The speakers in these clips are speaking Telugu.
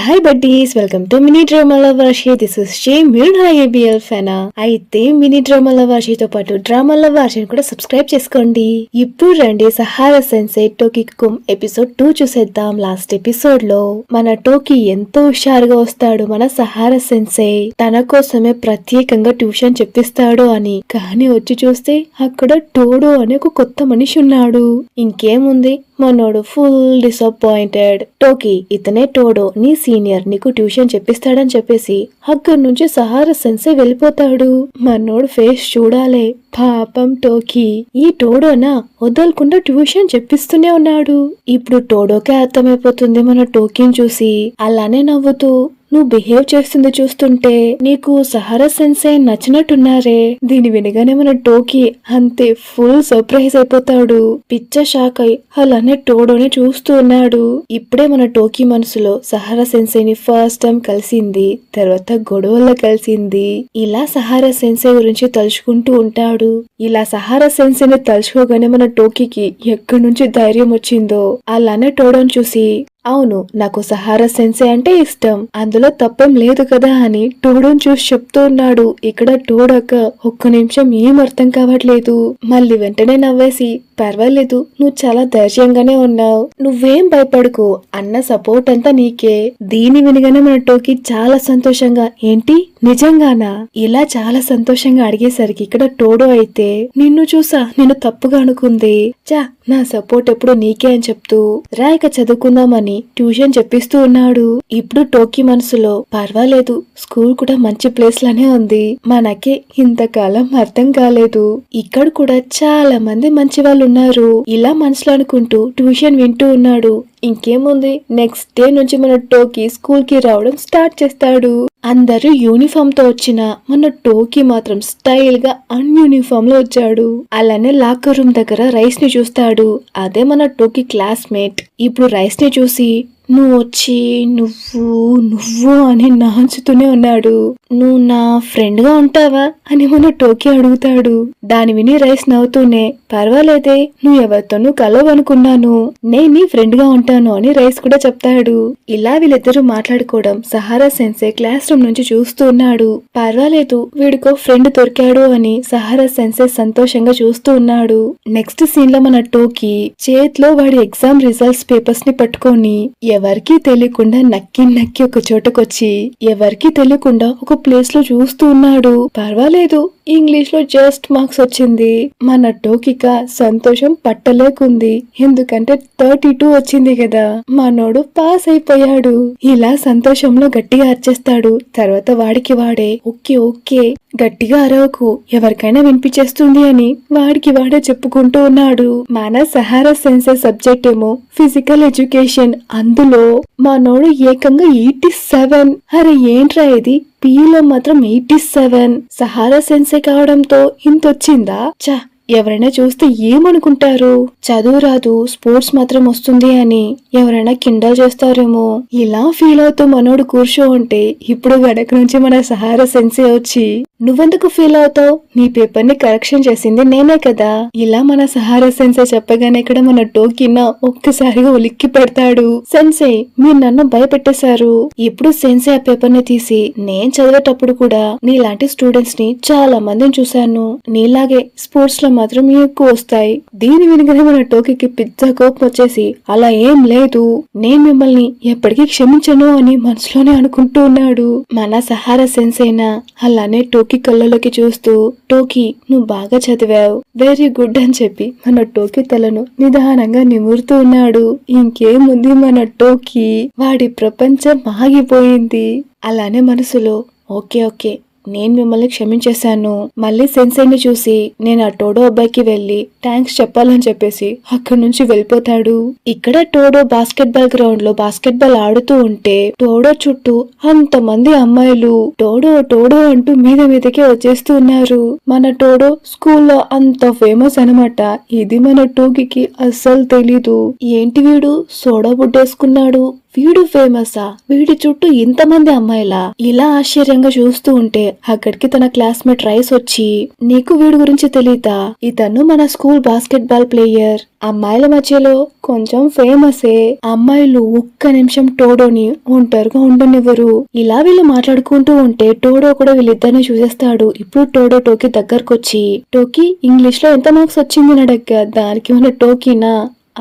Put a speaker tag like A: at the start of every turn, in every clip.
A: Hi buddies, welcome to mini డ్రామాల వర్షి. This is Shay. మీరు నా ఏబిఎల్ ఫ్యానా అయితే మినీ డ్రామాల వర్షితో పాటు డ్రామాల వర్షిని కూడా సబ్స్క్రైబ్ చేసుకోండి. ఇప్పుడు రండి సహారా సెన్సై టోకి కుమ్ ఎపిసోడ్ 2 చూసేద్దాం. లాస్ట్ ఎపిసోడ్ లో మన టోకి ఎంతో హుషారుగా వస్తాడు మన సహారా సెన్సై తన కోసమే ప్రత్యేకంగా ట్యూషన్ చెప్పిస్తాడు అని. కానీ వచ్చి చూస్తే అక్కడ టోడో అనే ఒక కొత్త మనిషి ఉన్నాడు. ఇంకేముంది, మనోడు ఫుల్ డిసప్పాయింటెడ్. టోకి, ఇతనే టోడో, నీ సీనియర్, నీకు ట్యూషన్ చెప్పిస్తాడని చెప్పేసి అక్కడి నుంచి సహారా సెన్సై వెళ్ళిపోతాడు. మనోడు ఫేస్ చూడాలే, పాపం టోకి. ఈ టోడోనా వదలకుండా ట్యూషన్ చెప్పిస్తూనే ఉన్నాడు. ఇప్పుడు టోడోకే అర్థమైపోతుంది మన టోకిని చూసి. అలానే నవ్వుతూ, నువ్వు బిహేవ్ చేస్తుంది చూస్తుంటే నీకు సహారా సెన్సై నచ్చినట్టున్నారే. దీని వినగానే మన టోకి అంతే ఫుల్ సర్ప్రైజ్ అయిపోతాడు. పిచ్చ షాక్ అయి అలానే టోడోని చూస్తూ ఉన్నాడు. ఇప్పుడే మన టోకి మనసులో సహారా సెన్సైని ఫస్ట్ టైం కలిసింది, తర్వాత గొడవల్లో కలిసింది. ఇలా సహారా సెన్సై గురించి తలుచుకుంటూ ఉంటాడు. ఇలా సహారా సెన్సైని తలుచుకోగానే మన టోకికి ఎక్కడి నుంచి ధైర్యం వచ్చిందో అలానే టోడోని చూసి, అవును, నాకు సహారా సెన్సై అంటే ఇష్టం, అందులో తప్పేం లేదు కదా అని టోడోని చూసి చెప్తూ ఉన్నాడు. ఇక్కడ టోడోక ఒక్క నిమిషం ఏం అర్థం కావట్లేదు. మళ్ళీ వెంటనే నవ్వేసి, పర్వాలేదు, నువ్వు చాలా ధైర్యంగానే ఉన్నావు, నువ్వేం భయపడుకో, అన్న సపోర్ట్ అంతా నీకే. దీని వినగానే మన టోకి చాలా సంతోషంగా, ఏంటి నిజంగానా? ఇలా చాలా సంతోషంగా అడిగేసరికి ఇక్కడ టోడో అయితే, నిన్ను చూసా నేను తప్పుగా అనుకుంది, చా నా సపోర్ట్ ఎప్పుడు నీకే అని చెప్తూ రాయిక చదువుకుందామని ట్యూషన్ చెప్పిస్తూ ఉన్నాడు. ఇప్పుడు టోకి మనసులో, పర్వాలేదు, స్కూల్ కూడా మంచి ప్లేస్ లానే ఉంది, మనకే ఇంతకాలం అర్థం కాలేదు, ఇక్కడ కూడా చాలా మంది మంచి వాళ్ళు ఉన్నారు. ఇలా మనసులో అనుకుంటూ ట్యూషన్ వింటూ ఉన్నాడు. ఇంకేముంది, నెక్స్ట్ డే నుంచి మన టోకి స్కూల్ కి రావడం స్టార్ట్ చేస్తాడు. అందరూ యూనిఫామ్ తో వచ్చిన మన టోకి మాత్రం స్టైల్ గా అన్యూనిఫామ్ లో వచ్చాడు. అలానే లాకర్ రూమ్ దగ్గర రైస్ ని చూస్తాడు. అదే మన టోకి క్లాస్మేట్. ఇప్పుడు రైస్ ని చూసి, నువ్వు వచ్చి నువ్వు అని నాంచుతూనే ఉన్నాడు. నువ్వు నా ఫ్రెండ్ గా ఉంటావా అని మన టోకి అడుగుతాడు. దాని విని రైస్ నవ్వుతూనే, పర్వాలేదే, నువ్వు ఎవరితోనూ కలవనుకున్నాను, నేను నీ ఫ్రెండ్ గా ఉంటాను అని రైస్ కూడా చెప్తాడు. ఇలా వీళ్ళిద్దరూ మాట్లాడుకోవడం సహారా సెన్సై క్లాస్ రూమ్ నుంచి చూస్తూ ఉన్నాడు. పర్వాలేదు, వీడికో ఫ్రెండ్ దొరికాడు అని సహారా సెన్సై సంతోషంగా చూస్తూ ఉన్నాడు. నెక్స్ట్ సీన్ లో మన టోకి చేతిలో వాడి ఎగ్జామ్ రిజల్ట్స్ పేపర్స్ ని పట్టుకొని ఎవరికీ తెలియకుండా నక్కి ఒక చోటకొచ్చి ఎవరికీ తెలియకుండా ఒక ప్లేస్ లో చూస్తూ ఉన్నాడు. పర్వాలేదు, ఇంగ్లీష్ లో జస్ట్ మార్క్స్ వచ్చింది. మన టోకిక సంతోషం పట్టలేకుంది, ఎందుకంటే 32 వచ్చింది కదా, మనోడు పాస్ అయిపోయాడు. ఇలా సంతోషంలో గట్టిగా అరిచేస్తాడు. తర్వాత వాడికి వాడే, ఓకే ఓకే, గట్టిగా అరవకు, ఎవరికైనా వినిపించేస్తుంది అని వాడికి వాడే చెప్పుకుంటూ ఉన్నాడు. మన సహారా సెన్సై సబ్జెక్ట్ ఏమో ఫిజికల్ ఎడ్యుకేషన్. అందులో మనోడు ఏకంగా 87. అరే ఏంట్రా ఇది, పిలో మాత్రం 87. సహారా సెన్సై కావడంతో ఇంతొచ్చిందా? చా, ఎవరైనా చూస్తే ఏమనుకుంటారు? చదువు రాదు, స్పోర్ట్స్ మాత్రం వస్తుంది అని ఎవరైనా కిండల్ చేస్తారేమో. ఇలా ఫీల్ అవుతూ మనోడు కూర్చో ఉంటే ఇప్పుడు వెనక నుంచి మన సహారా సెన్సై వచ్చి, నువ్వెందుకు ఫీల్ అవుతావు, నీ పేపర్ ని కరెక్షన్ చేసింది నేనే కదా. ఇలా మన సహారా సెన్సై చెప్పగానే ఇక్కడ మన టోకిన ఒక్కసారిగా ఉలిక్కి పెడతాడు. సెన్సై, మీరు నన్ను భయపెట్టేశారు. ఇప్పుడు సెన్సై ఆ పేపర్ ని తీసి, నేను చదివేటప్పుడు కూడా నీలాంటి స్టూడెంట్స్ ని చాలా మందిని చూశాను, నీలాగే స్పోర్ట్స్ లో మాత్రం ఎక్కువ వస్తాయి. దీని వినగానే మన టోకికి పిచ్చ కోపం వచ్చేసి, అలా ఏం లేదు, నేను మిమ్మల్ని ఎప్పటికీ క్షమించను అని మనసులోనే అనుకుంటూ ఉన్నాడు. మన సహారా సెన్సైనా అలానే టోకి కళ్ళలోకి చూస్తూ, టోకి నువ్వు బాగా చదివావు, వెరీ గుడ్ అని చెప్పి మన టోకి తలను నిదానంగా నిమురుతూ ఉన్నాడు. ఇంకేముంది, మన టోకి వాడి ప్రపంచం ఆగిపోయింది. అలానే మనసులో, ఓకే ఓకే, నేను మిమ్మల్ని క్షమించేశాను. మళ్ళీ సెన్సైని చూసి, నేను ఆ టోడో అబ్బాయికి వెళ్లి థ్యాంక్స్ చెప్పాలని చెప్పేసి అక్కడి నుంచి వెళ్ళిపోతాడు. ఇక్కడ టోడో బాస్కెట్ బాల్ గ్రౌండ్ లో బాస్కెట్ బాల్ ఆడుతూ ఉంటే టోడో చుట్టూ అంతమంది అమ్మాయిలు టోడో టోడో అంటూ మీదకే వచ్చేస్తూ ఉన్నారు. మన టోడో స్కూల్లో అంత ఫేమస్ అనమాట. ఇది మన టోకికి అస్సలు తెలీదు. ఏంటి వీడు సోడా బుడ్డేసుకున్నాడు, వీడు ఫేమసా, వీడి చుట్టూ ఇంతమంది అమ్మాయిలా? ఇలా ఆశ్చర్యంగా చూస్తూ ఉంటే అక్కడికి తన క్లాస్మేట్ రైస్ వచ్చి, నీకు వీడి గురించి తెలీదా? ఇతను మన స్కూల్ బాస్కెట్ బాల్ ప్లేయర్. అమ్మాయిల మధ్యలో కొంచెం ఫేమసే. అమ్మాయిలు ఒక్క నిమిషం టోడోని ఒంటరిగా ఉండనివ్వరు. ఇలా వీళ్ళు మాట్లాడుకుంటూ ఉంటే టోడో కూడా వీళ్ళిద్దరిని చూసేస్తాడు. ఇప్పుడు టోడో టోకి దగ్గరకొచ్చి, టోకి ఇంగ్లీష్ లో ఎంత మార్క్స్ వచ్చింది అడగ్గా దానికి ఉన్న టోకీనా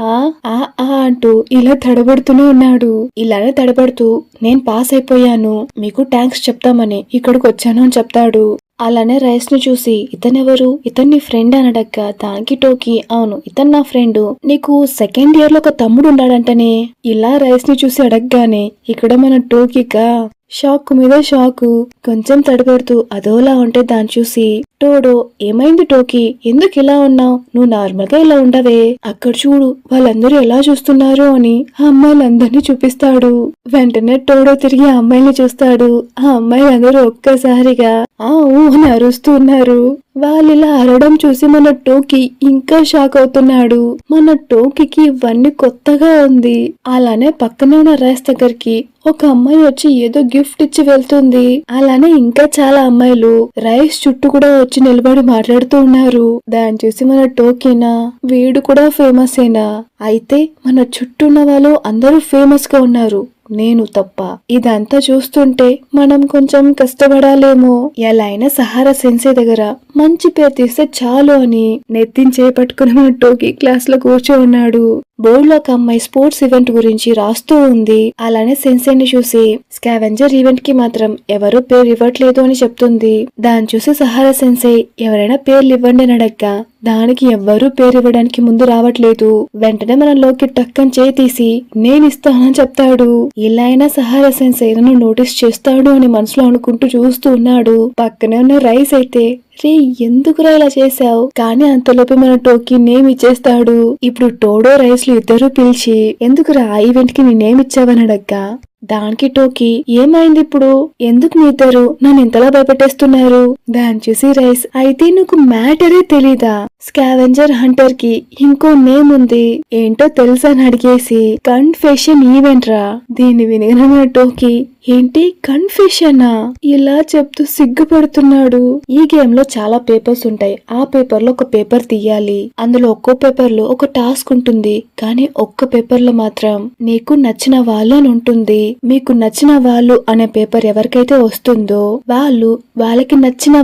A: ఆ ఆ ఆ అంటూ ఇలా తడబడుతూనే ఉన్నాడు. ఇలానే తడబడుతూ నేను పాస్ అయిపోయాను, మీకు థ్యాంక్స్ చెప్తామని ఇక్కడికి వచ్చాను అని చెప్తాడు. అలానే రైస్ ని చూసి, ఇతనెవరు? ఇతన్ని ఫ్రెండ్ అనడక్క దానికి టోకి, అవును ఇతను నా ఫ్రెండ్, నీకు సెకండ్ ఇయర్ లో ఒక తమ్ముడు ఉన్నాడంటనే. ఇలా రైస్ ని చూసి అడగగానే ఇక్కడ మన టోకికా షాక్ మీద షాకు. కొంచెం తడబడుతూ అదోలా ఉంటే దాన్ని చూసి, టోడో ఏమైంది టోకి, ఎందుకు ఇలా ఉన్నావు? నువ్వు నార్మల్ గా ఇలా ఉండవే, అక్కడ చూడు వాళ్ళందరూ ఎలా చూస్తున్నారు అని ఆ అమ్మాయిలందరినీ చూపిస్తాడు. వెంటనే టోడో తిరిగి ఆ అమ్మాయిని చూస్తాడు. ఆ అమ్మాయిలందరూ ఒక్కసారిగా ఆ ఊ అని అరుస్తున్నారు. వాళ్ళిలా అరవడం చూసి మన టోకి ఇంకా షాక్ అవుతున్నాడు. మన టోకికి ఇవన్నీ కొత్తగా ఉంది. అలానే పక్కనే ఉన్న రైస్ దగ్గరికి ఒక అమ్మాయి వచ్చి ఏదో గిఫ్ట్ ఇచ్చి వెళ్తుంది. అలానే ఇంకా చాలా అమ్మాయిలు రైస్ చుట్టూ కూడా వచ్చి నిలబడి మాట్లాడుతూ ఉన్నారు. దాన్ని చూసి మన టోకీనా, వీడు కూడా ఫేమసేనా? అయితే మన చుట్టూ ఉన్న వాళ్ళు అందరూ ఫేమస్ గా ఉన్నారు, నేను తప్ప. ఇదంతా చూస్తుంటే మనం కొంచెం కష్టపడాలేమో. ఎలా అయినా సహారా సెన్సే దగ్గర మంచి పేరు తీస్తే చాలు అని నెత్తించే పట్టుకుని మన టోకి క్లాస్ లో కూర్చో ఉన్నాడు. బోర్డు లో ఒక అమ్మాయి స్పోర్ట్స్ ఈవెంట్ గురించి రాస్తూ ఉంది. అలానే సెన్సేని చూసి, స్కావెంజర్ ఈవెంట్ కి మాత్రం ఎవరూ పేరు ఇవ్వట్లేదు అని చెప్తుంది. దాన్ని చూసి సహారా సెన్సే ఎవరైనా పేర్లు ఇవ్వండి అని అడగ్గా దానికి ఎవ్వరూ పేరు ఇవ్వడానికి ముందు రావట్లేదు. వెంటనే మనలోకి టక్కని చేయి తీసి నేను ఇస్తానని చెప్తాడు. ఇలా అయినా సహారా సెన్సే నన్ను నోటీస్ చేస్తాడు అని మనసులో అనుకుంటూ చూస్తూ ఉన్నాడు. పక్కనే ఉన్న రైస్ అయితే, రే ఎందుకురా ఇలా చేసావు? కానీ అంతలోపే మన టోకి నేమ్ ఇచ్చేస్తాడు. ఇప్పుడు టోడో రైస్ లు ఇద్దరు పిలిచి, ఎందుకురా ఆ ఈవెంట్ కి నీ నేమ్ ఇచ్చావని అడగ్గా దానికి టోకి, ఏమైంది ఇప్పుడు? ఎందుకు మీ ఇద్దరు నన్ను ఇంతలా భయపెట్టేస్తున్నారు? దాన్ని చూసి రైస్, అయితే నీకు మ్యాటరే తెలీదా? స్కావెంజర్ హంటర్ కి ఇంకో నేమ్ ఉంది, ఏంటో తెలుసా అని అడిగేసి, కన్ఫెషన్ ఈవెంట్ రా. దీన్ని వినగన టోకి, ఏంటి కన్ఫెషనా? ఇలా చెప్తూ సిగ్గుపడుతున్నాడు. ఈ గేమ్ లో చాలా పేపర్స్ ఉంటాయి. ఆ పేపర్ లో ఒక పేపర్ తీయాలి. అందులో ఒక్కో పేపర్ లో ఒక టాస్క్ ఉంటుంది. కానీ ఒక్క పేపర్ లో మాత్రం నీకు నచ్చిన వాళ్ళు అని ఉంటుంది. మీకు నచ్చిన వాళ్ళు అనే పేపర్ ఎవరికైతే వస్తుందో వాళ్ళకి నచ్చిన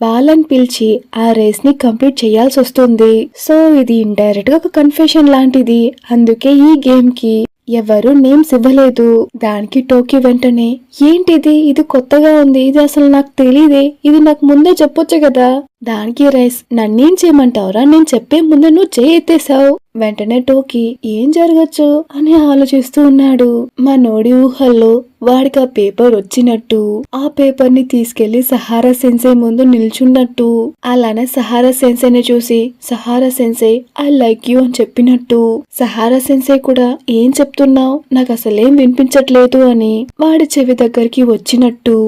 A: వాళ్ళని పిలిచి ఆ రేస్ ని కంప్లీట్ చేయాల్సి వస్తుంది. సో ఇది ఇండైరెక్ట్ గా ఒక కన్ఫెషన్ లాంటిది. అందుకే ఈ గేమ్ కి ఎవరు నేమ్స్ ఇవ్వలేదు. దానికి టోకి వెంటనే, ఏంటిది, ఇది కొత్తగా ఉంది, ఇది అసలు నాకు తెలీదే, ఇది నాకు ముందే చెప్పొచ్చు కదా. దానికి రైస్, నన్నేం చేయమంటావురా, నేను చెప్పే ముందే నువ్వు చేయి ఎత్తేసావు. వెంటనే టోకి ఏం జరగచ్చు అని ఆలోచిస్తూ ఉన్నాడు. మనోడి ఊహల్లో వాడికి ఆ పేపర్ వచ్చినట్టు, ఆ పేపర్ ని తీసుకెళ్లి సహారా సెన్సే ముందు నిల్చున్నట్టు, అలానే సహారా సెన్సేని చూసి, సహారా సెన్సే ఐ లైక్ యూ అని చెప్పినట్టు, సహారా సెన్సే కూడా ఏం చెప్తున్నావు, నాకు అసలేం వినిపించట్లేదు అని వాడి చెవి దగ్గరికి వచ్చినట్టు,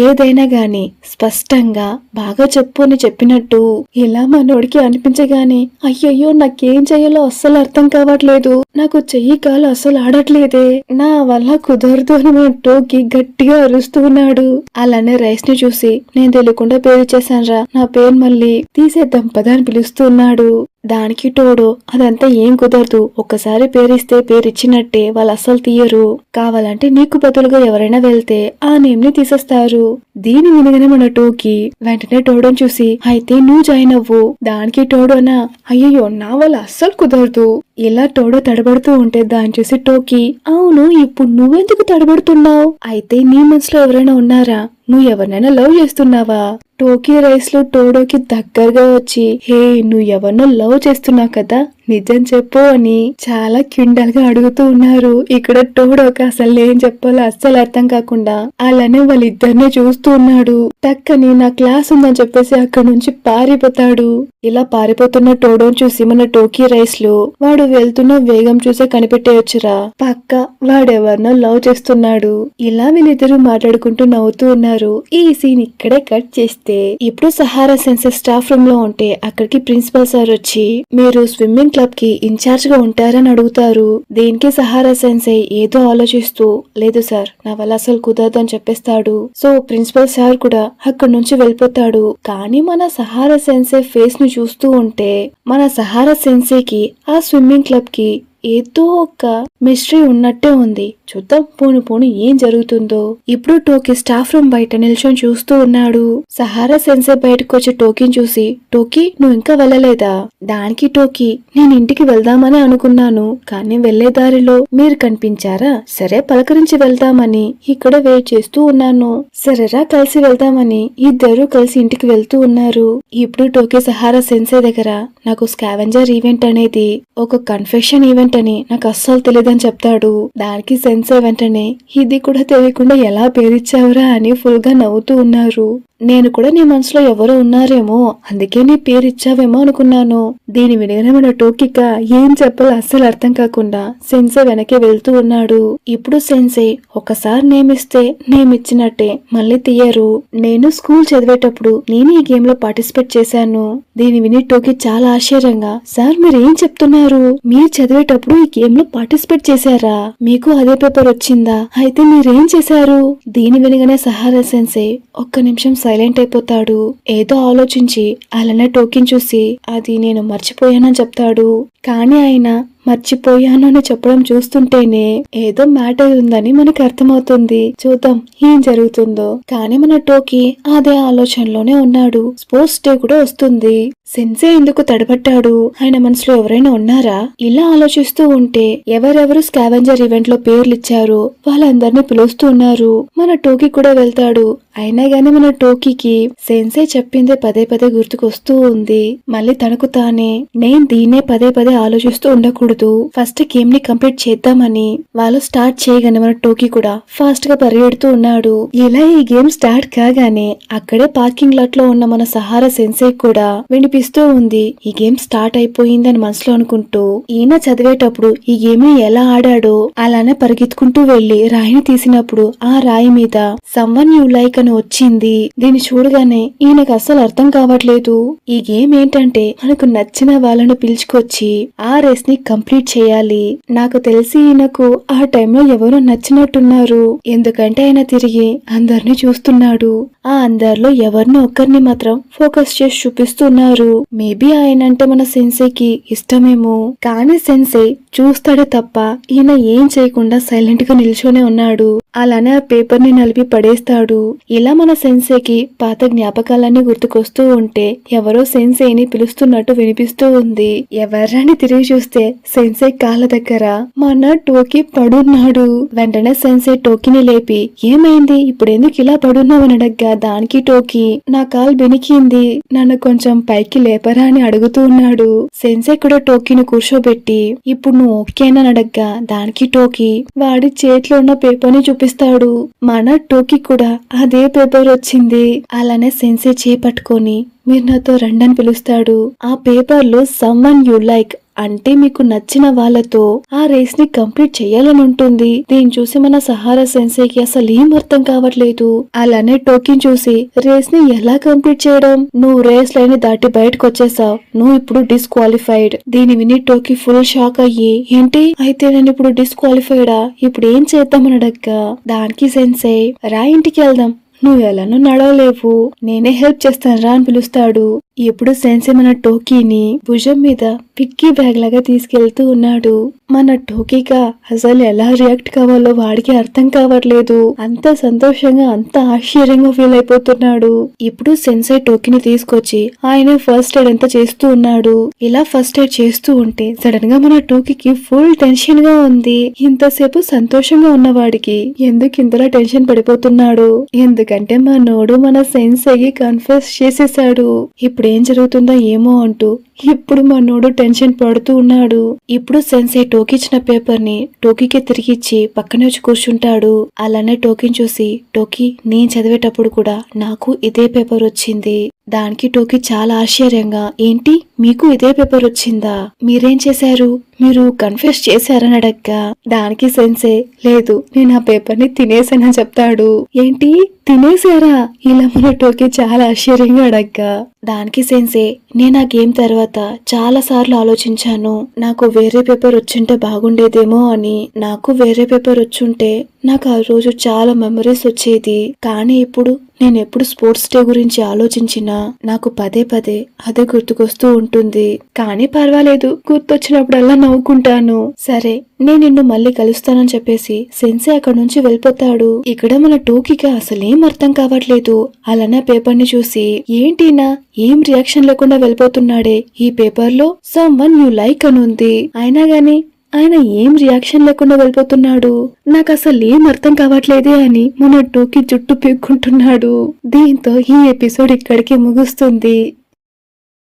A: ఏదైనా గాని స్పష్టంగా బాగా చెప్పు అని చెప్పినట్టు. ఇలా మనోడికి అనిపించగానే, అయ్యయ్యో నాకేం చెయ్యాలో అస్సలు అర్థం కావట్లేదు, నాకు చెయ్యి కాలు అస్సలు ఆడట్లేదే, నా వల్ల కుదరదు అని మన టోకి గట్టిగా అరుస్తున్నాడు. అలానే రైస్ ని చూసి, నేను తెలియకుండా పేరు ఇచ్చేసానురా, నా పేరు మళ్ళీ తీసేద్దాం పదా అని పిలుస్తున్నాడు. దానికి టోడో, అదంతా ఏం కుదరదు, ఒక్కసారి పేరిస్తే పేరిచ్చినట్టే, వాళ్ళు అస్సలు తీయరు, కావాలంటే నీకు బదులుగా ఎవరైనా వెళ్తే ఆ నేమ్ ని తీసేస్తారు. దీని వినగానే మన టోకి వెంటనే టోడోని చూసి, అయితే నువ్వు జాయిన్ అవ్వు. దానికి టోడోనా, అయ్యయ్యో నా వల్ల అస్సలు కుదరదు. ఇలా టోడో తడబడుతూ ఉంటే దాన్ని చూసి టోకి, అవును ఇప్పుడు నువ్వెందుకు తడబడుతున్నావు? అయితే నీ మనసులో ఎవరైనా ఉన్నారా? నువ్వు ఎవరినైనా లవ్ చేస్తున్నావా? టోకి రైస్ లో టోడోకి దగ్గరగా వచ్చి, హే నువ్వు ఎవరినో లవ్ చేస్తున్నావు కదా, నిజం చెప్పు అని చాలా క్విండల్ గా అడుగుతూ ఉన్నారు. ఇక్కడ టోడోకి అసలు ఏం చెప్పాలో అస్సలు అర్థం కాకుండా అలానే వాళ్ళిద్దరినే చూస్తూ ఉన్నాడు. టక్కని నా క్లాస్ ఉందని చెప్పేసి అక్కడ నుంచి పారిపోతాడు. ఇలా పారిపోతున్న టోడోని చూసి మన టోకి రైస్ లో, వాడు వెళ్తున్న వేగం చూసే కనిపెట్టేయొచ్చురా, పక్క వాడెవరినో లవ్ చేస్తున్నాడు. ఇలా వీళ్ళిద్దరూ మాట్లాడుకుంటూ నవ్వుతూ ఉన్నారు. ఈ సీన్ ఇక్కడే కట్ చేస్తే ఇప్పుడు సహారా సెన్సెస్ స్టాఫ్ రూమ్ లో ఉంటే అక్కడికి ప్రిన్సిపల్ సార్ వచ్చి, మీరు స్విమ్మింగ్ క్లబ్ కి ఇన్ఛార్జ్ గా ఉంటారని అడుగుతారు. దీనికి సహారా సెన్సే ఏదో ఆలోచిస్తూ లేదు సార్ నా వల్ల అసలు కుదరదని చెప్పేస్తాడు. సో ప్రిన్సిపల్ సార్ కూడా అక్కడి నుంచి వెళ్ళిపోతాడు. కానీ మన సహారా సెన్సే ఫేస్ ను చూస్తూ ఉంటే మన సహారా సెన్సేకి ఆ స్విమ్మింగ్ క్లబ్ కి ఏదో ఒక మిస్టరీ ఉన్నట్టే ఉంది. చూద్దాం పోను పోను ఏం జరుగుతుందో. ఇప్పుడు టోకీ స్టాఫ్ రూమ్ బయట నిల్చొని చూస్తూ ఉన్నాడు. సహారా సెన్సే బయటకు వచ్చి టోకీని చూసి, టోకీ నువ్వు ఇంకా వెళ్ళలేదా? దానికి టోకీ, నేను ఇంటికి వెళ్దామని అనుకున్నాను కానీ వెళ్లే దారిలో మీరు కనిపించారా, సరే పలకరించి వెళ్దామని ఇక్కడ వెయిట్ చేస్తూ ఉన్నాను. సరేరా కలిసి వెళ్దామని ఇద్దరు కలిసి ఇంటికి వెళ్తూ ఉన్నారు. ఇప్పుడు టోకీ సహారా సెన్సే దగ్గర నాకు స్కావెంజర్ ఈవెంట్ అనేది ఒక కన్ఫెషన్ ఈవెంట్ అని నాకు అస్సలు తెలియదని చెప్తాడు. దానికి సెన్సే వెంటనే ఇది కూడా తెలియకుండా ఎలా పేరిచ్చావురా అని ఫుల్ గా నవ్వుతూ ఉన్నారు. నేను కూడా నీ మనసులో ఎవరో ఉన్నారేమో అందుకే నీ పేరు ఇచ్చావేమో అనుకున్నాను. దీని వినగానే మన టోకీక ఏం చెప్పాలో అస్సలు అర్థం కాకుండా సెన్సే వెనకే వెళ్తూ ఉన్నాడు. ఇప్పుడు సెన్సే ఒకసారి నేమిస్తే నేమిచ్చినట్టే మళ్ళీ తీయరు. నేను స్కూల్ చదివేటప్పుడు నేను ఈ గేమ్ లో పార్టిసిపేట్ చేశాను. దీని విని టోకీ చాలా ఆశ్చర్యంగా, సార్ మీరు ఏం చెప్తున్నారు? మీరు చదివేటప్పుడు ఈ గేమ్ లో పార్టిసిపేట్ చేశారా? మీకు అదే పేపర్ వచ్చిందా? అయితే మీరేం చేశారు? దీని వినగానే సహారా సెన్సే ఒక్క నిమిషం సైలెంట్ అయిపోతాడు. ఏదో ఆలోచించి అలానే టోకీని చూసి అది నేను మర్చిపోయానని చెప్తాడు. కానీ ఆయన మర్చిపోయాను అని చెప్పడం చూస్తుంటేనే ఏదో మ్యాటర్ ఉందని మనకు అర్థమవుతుంది. చూద్దాం ఏం జరుగుతుందో. కానీ మన టోకీ అదే ఆలోచనలోనే ఉన్నాడు. స్పోర్ట్స్ డే కూడా వస్తుంది. సెన్సే ఎందుకు తడబట్టాడు? ఆయన మనసులో ఎవరైనా ఉన్నారా? ఇలా ఆలోచిస్తూ ఉంటే ఎవరెవరు స్కావెంజర్ ఈవెంట్ లో పేర్లు ఇచ్చారో వాళ్ళందరినీ పిలుస్తూ ఉన్నారు. మన టోకీ కూడా వెళ్తాడు. అయినా గాని మన టోకీకి సెన్సే చెప్పిందే పదే పదే గుర్తుకొస్తూ ఉంది. మళ్ళీ తనకు తానే నేను దీన్నే పదే పదే ఆలోచిస్తూ ఉండకూడదు, ఫస్ట్ గేమ్ ని కంప్లీట్ చేద్దామని వాళ్ళు స్టార్ట్ చేయగానే మన టోకీ కూడా ఫాస్ట్ గా పరిగెడుతూ ఉన్నాడు. ఇలా ఈ గేమ్ స్టార్ట్ కాగానే అక్కడే పార్కింగ్ లాట్ లో ఉన్న మన సహారా సెన్సే కూడా వినిపిస్తూ ఉంది. ఈ గేమ్ స్టార్ట్ అయిపోయిందని మనసులో అనుకుంటూ ఈయన చదివేటప్పుడు ఈ గేమ్ ని ఎలా ఆడాడో అలానే పరిగెత్తుకుంటూ వెళ్లి రాయిని తీసినప్పుడు ఆ రాయి మీద సమ్వన్ యు లైక్ అని వచ్చింది. దీన్ని చూడగానే ఈయనకు అస్సలు అర్థం కావట్లేదు. ఈ గేమ్ ఏంటంటే మనకు నచ్చిన వాళ్ళను పిలుచుకొచ్చి ఆ రేస్ ని కంప్లీట్ చేయాలి. నాకు తెలిసి ఈయనకు ఆ టైంలో ఎవరో నచ్చినట్టున్నారు. ఎందుకంటే ఆయన తిరిగి అందరినీ చూస్తున్నాడు. ఆ అందరిలో ఎవరిని ఒక్కరిని మాత్రం ఫోకస్ చేసి చూపిస్తున్నారు. మేబీ ఆయన అంటే మన సెన్సేకి ఇష్టమేమో. కానీ సెన్సే చూస్తాడే తప్ప ఈయన ఏం చేయకుండా సైలెంట్ గా నిల్చొనే ఉన్నాడు. అలానే ఆ పేపర్ ని నలిపి పడేస్తాడు. ఇలా మన సెన్సేకి పాత జ్ఞాపకాలన్నీ గుర్తుకొస్తూ ఉంటే ఎవరో సెన్సేని పిలుస్తున్నట్టు వినిపిస్తూ ఉంది. ఎవర్రాని తిరిగి చూస్తే సెన్సే కాళ్ళ దగ్గర మన టోకీ పడున్నాడు. వెంటనే సెన్సే టోకీని లేపి ఏమైంది ఇప్పుడు ఎందుకు ఇలా పడున్నావని అడగ్గా దానికి టోకీ నా కాలు బెనికింది నన్ను కొంచెం పైకి లేపరా అని అడుగుతూ ఉన్నాడు. సెన్సే కూడా టోకీని కూర్చోబెట్టి ఇప్పుడు నువ్వు ఓకేనా అడగ్గా దానికి టోకీ వాడి చేతిలో ఉన్న పేపర్ ని చూపిస్తాడు. మన టోకీ కూడా అదే పేపర్ వచ్చింది. అలానే సెన్సే చేపట్టుకొని మీరు నాతో రండి అని పిలుస్తాడు. ఆ పేపర్ లో సమ్వన్ యు లైక్ అంటే మీకు నచ్చిన వాళ్ళతో ఆ రేస్ ని కంప్లీట్ చేయాలని ఉంటుంది. దీన్ని చూసి మన సహారా సెన్సేకి అసలు ఏం అర్థం కావట్లేదు. అలానే టోకీని చూసి రేస్ ని ఎలా కంప్లీట్ చేయడం, నువ్వు రేస్ లైన్ దాటి బయటకు వచ్చేసావు, నువ్వు ఇప్పుడు డిస్క్వాలిఫైడ్. దీని విని టోకీ ఫుల్ షాక్ అయ్యి ఏంటి అయితే నేను ఇప్పుడు డిస్క్వాలిఫైడా, ఇప్పుడు ఏం చేద్దామని అడగ్గా దానికి సెన్సే రా ఇంటికి వెళ్దాం, నువ్వు ఎలానో నడవలేవు నేనే హెల్ప్ చేస్తాను రా అని పిలుస్తాడు. ఇప్పుడు సెన్సే మన టోకీని భుజం మీద పిక్కీ బ్యాగ్ లాగా తీసుకెళ్తూ ఉన్నాడు. మన టోకీగా అసలు ఎలా రియాక్ట్ కావాలో వాడికి అర్థం కావట్లేదు. అంత సంతోషంగా అంత ఆశ్చర్యంగా ఫీల్ అయిపోతున్నాడు. ఇప్పుడు సెన్సే టోకీని తీసుకొచ్చి ఆయన ఫస్ట్ ఎయిడ్ అంతా చేస్తూ ఉన్నాడు. ఇలా ఫస్ట్ ఎయిడ్ చేస్తూ ఉంటే సడన్ గా మన టోకీకి ఫుల్ టెన్షన్ గా ఉంది. ఇంతసేపు సంతోషంగా ఉన్నవాడికి ఎందుకు ఇంతలా టెన్షన్ పడిపోతున్నాడు? ఎందుకంటే మనోడు మన సెన్సేకి కన్ఫెస్ చేసేసాడు. ఇప్పుడు ఏం జరుగుతుందో ఏమో అంటూ ఇప్పుడు మనోడు టెన్షన్ పడుతూ ఉన్నాడు. ఇప్పుడు సెన్సే టోకీ ఇచ్చిన పేపర్ ని టోకీకి తిరిగిచ్చి పక్కనే వచ్చి కూర్చుంటాడు. అలానే టోకీని చూసి టోకీ నేను చదివేటప్పుడు కూడా నాకు ఇదే పేపర్ వచ్చింది. దానికి టోకీ చాలా ఆశ్చర్యంగా ఏంటి మీకు ఇదే పేపర్ వచ్చిందా, మీరేం చేశారు, మీరు కన్ఫెస్ చేశారని అడగ్గా దానికి సెన్సే లేదు నేను ఆ పేపర్ ని తినేసానని చెప్తాడు. ఏంటి తినేసారా? ఇలా మన టోకీ చాలా ఆశ్చర్యంగా అడగ్గా దానికి సెన్సే నేను ఆ గేమ్ తర్వాత చాలా సార్లు ఆలోచించాను, నాకు వేరే పేపర్ వచ్చుంటే బాగుండేదేమో అని. నాకు వేరే పేపర్ వచ్చుంటే నాకు ఆ రోజు చాలా మెమరీస్ వచ్చేది. కానీ ఇప్పుడు నేను ఎప్పుడు స్పోర్ట్స్ డే గురించి ఆలోచించినా నాకు పదే పదే అదే గుర్తుకొస్తూ ఉంటుంది. కానీ పర్వాలేదు, గుర్తొచ్చినప్పుడల్లా నవ్వుకుంటాను. సరే, నేను నిన్ను మళ్ళీ కలుస్తానని చెప్పేసి సెన్సే అక్కడి నుంచి వెళ్ళిపోతాడు. ఇక్కడ మన టోకీకి అసలేం అర్థం కావట్లేదు. అలానే పేపర్ ని చూసి ఏంటినా ఏం రియాక్షన్ లేకుండా వెళ్ళిపోతున్నాడే, ఈ పేపర్ లో సమ్ వన్ యు లైక్ అని ఉంది, అయినా గాని ఆయన ఏం రియాక్షన్ లేకుండా వెళ్ళిపోతున్నాడు, నాకు అసలు ఏం అర్థం కావట్లేదే అని మన టోకీ జుట్టు పీక్కుంటున్నాడు. దీంతో ఈ ఎపిసోడ్ ఇక్కడికి ముగుస్తుంది.